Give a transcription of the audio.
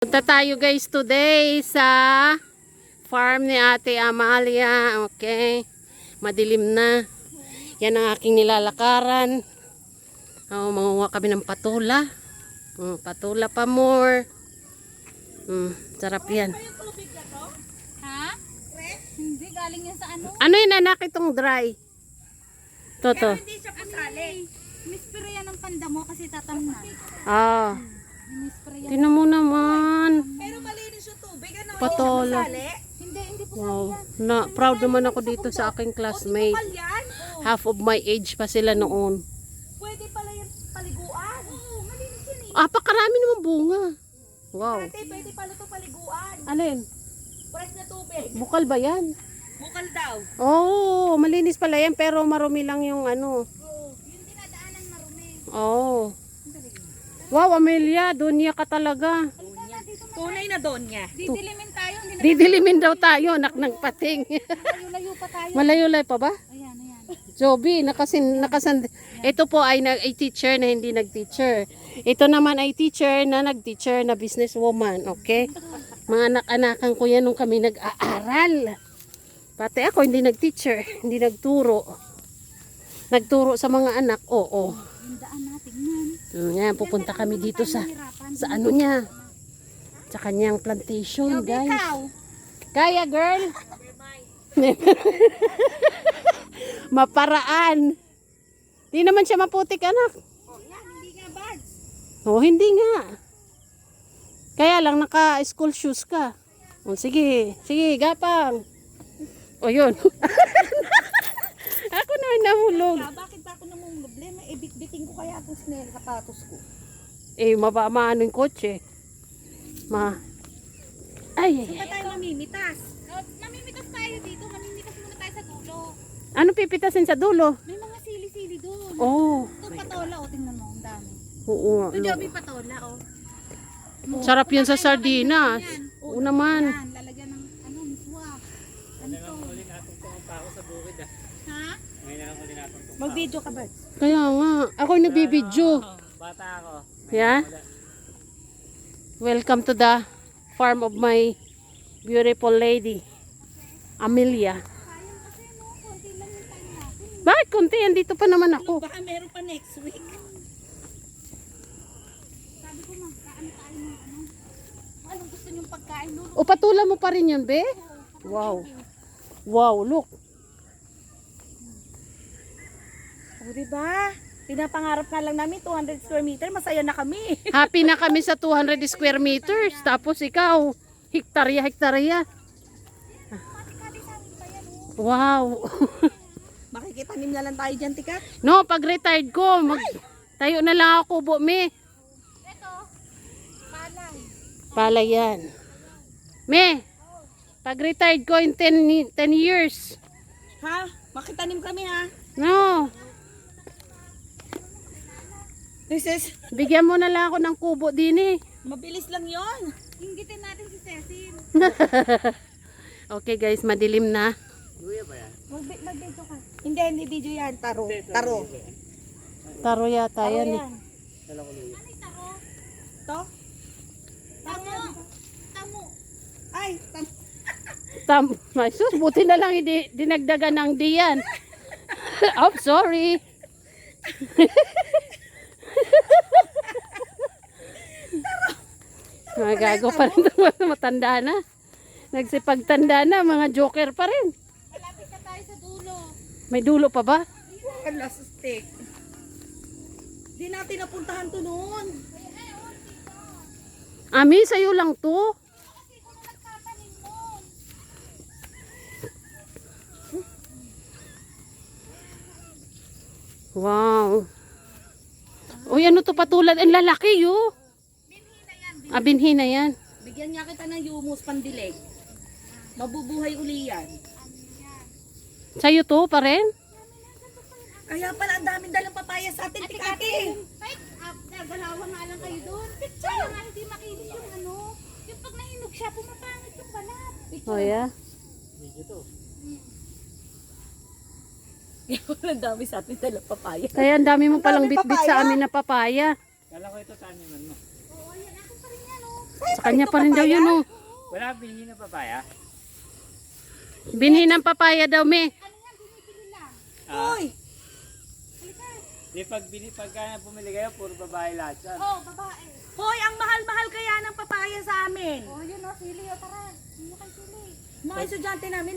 Punta tayo guys today sa farm ni Ate Amalia. Okay. Madilim na. Yan ang aking nilalakaran. Mangunguha kami ng patula. Patula pa more. Sarap yan. Ha? Hindi, galing yan sa ano? Ano yun anak itong dry? Toto. Hindi siya pasali. Mispray yan ng panda mo kasi tatam na. Mispray yan. Tingnan mo naman. Pero malinis yung tubig. Ano? Patola. Hindi po Wow. Proud naman ako dito sa aking classmate. yan. Half of my age pa sila noon. Pwede pala yung paliguan. Oo, malinis yan Pakarami naman bunga. Wow. Ate, pwede pala ito paliguan. Alin? Fresh na tubig. Bukal ba yan? Bukal daw. Oh, malinis pala yan pero marumi lang yung ano. Oo, yung dinadaanan marumi. Oh. Wow, Amelia, dunya ka talaga. Tunay na doon niya. Didilimin tayo. Didilimin daw tayo, nak ng pating. Layo-layo pa tayo. Malayo-lay pa ba? Ayan, ayan. Joby, ito po ay teacher na hindi nag-teacher. Ito naman ay teacher na nag-teacher na businesswoman, okay? Mga anak-anakan ko yan nung kami nag-aaral. Pati ako hindi nag-teacher, hindi nagturo. Nagturo sa mga anak, oo. Yung daan natin yan. Yan, pupunta kami dito sa ano niya. Sa kanyang plantation, guys. Kaya, girl? Maparaan. Di naman siya maputik, anak. Oh, yan, hindi nga buds. Oh, hindi nga. Kaya lang naka-school shoes ka. Oh, sige, sige, gapang. Oh, yun. Ako na nahulog. Bakit ba ako namang problema? Bit-biting ko kaya itong sapatos ko. Maano yung kotse. Ay. Saan ba tayo mamimitas? Mamimitas tayo dito. Mamimitas muna tayo sa dulo. Ano pipitasin sa dulo? May mga sili-sili doon. Oh. Ito patola, o tingnan mo, ang dami. Oo. Ito Joby patola, o. Sarap yan sa sardinas. Oo naman. Yan, lalagyan ng miswa. Ano to? Ha? Mag-video ka ba? Kaya nga. Ako yung nagbibidyo. Bata ako. Yeah? Welcome to the farm of my beautiful lady, Amelia. Sayang kasi no, konti lang yung time natin. Bakit konti? Andito pa naman ako. Baka meron pa next week. Sabi ko magkaano tayo ng ano. Anong gusto niyong pagkain? Lulu. O patula mo pa rin yun, be? Wow. Wow, look. O diba? Pinapangarap na lang namin 200 square meter. Masaya na kami. Happy na kami sa 200 square meters. Tapos ikaw, hektarya. Wow. Makikitanim na lang tayo dyan, Tikat. No, pag retired ko, tayo na lang ako, kubo, me. Ito, palay. Palay yan. Me, pag retired ko in 10 years. Ha? Makitanim kami ha? No, This is... bigyan mo na lang ako ng kubo din eh. Mabilis lang yon. Inggitin natin si Cecil. Okay guys, madilim na. Luya ba yan? Mag-video ka. Hindi video yan. Taro. Taro. Taro yata yan eh. Dala ko luya. Ano yung taro? To? Tamo. Tamo. Ay, tamo. Ay sus, buti na lang hindi dinagdagan ng diyan. Oh, sorry. Magago pa rin ito, matanda na. Nagsipagtanda na, mga joker pa rin. Malapit na tayo sa dulo. May dulo pa ba? Ang last stick. Di natin napuntahan to noon. Ami, sa'yo lang to. Kasi kung nagtatanim noon. Wow. Uy, ano to patulad? Ang lalaki yo. Binhi na yan. Binhi na yan. Bigyan niya kita ng humus pandilig. Mabubuhay uli yan. Sa'yo to pa rin? Kaya pala ang daming dalang papaya sa atin, Tikati. Ay, nagalawan nga lang kayo doon. Picture! Kaya nga hindi makinis yung ano. Yung pag nahinog siya, pumapangit yung balat. Oh yeah. Video to. Ang dami sa atin dalang papaya. Kaya ang dami mo Ang palang dami bitbit papaya. sa amin na papaya. Kala ko ito taniman mo. Oo, yan. Ako pa rin yan, oh. Sa kanya pa rin daw yun, oh. Wala binhi na papaya? Binhi ng papaya daw, me. Ano nga, binibili lang. Ah, Uy! di pagka bumili kayo, puro babae lahat yan. Oh, babae. Hoy, ang mahal-mahal kaya ng papaya sa amin. Oh, yun o, sili o, tara. Hindi kayo sili. Mga estudyante namin,